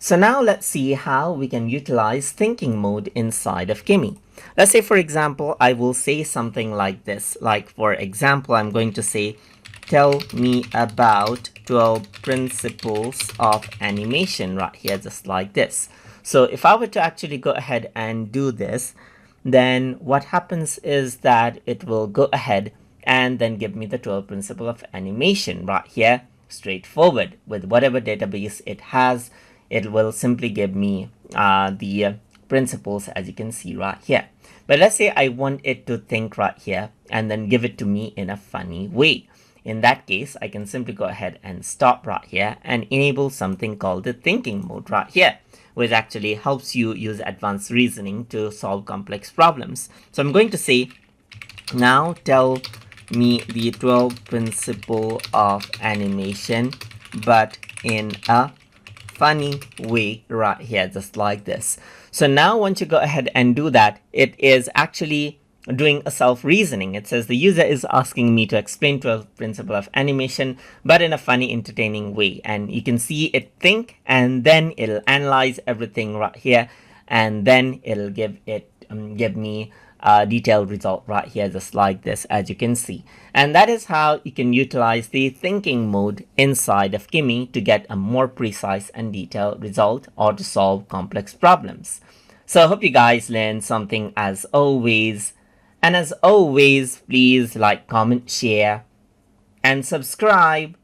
So now let's see how we can utilize thinking mode inside of Kimi. Let's say, for example, I will say something like this. Like, for example, I'm going to say, tell me about 12 principles of animation right here, just like this. So if I were to actually go ahead and do this, then what happens is that it will go ahead and then give me the 12 principle of animation right here, straightforward. With whatever database it has, it will simply give me the principles, as you can see right here. But let's say I want it to think right here and then give it to me in a funny way. In that case, I can simply go ahead and stop right here and enable something called the thinking mode right here, which actually helps you use advanced reasoning to solve complex problems. So I'm going to say, now tell me the 12 principle of animation, but in a funny way right here, just like this. So now once you go ahead and do that, it is actually doing a self-reasoning. It says the user is asking me to explain 12 principle of animation, but in a funny, entertaining way. And you can see it think, and then it'll analyze everything right here, and then it'll give me a detailed result right here, just like this, as you can see. And that is how you can utilize the thinking mode inside of Kimi to get a more precise and detailed result or to solve complex problems. So I hope you guys learned something as always. And as always, please like, comment, share, and subscribe.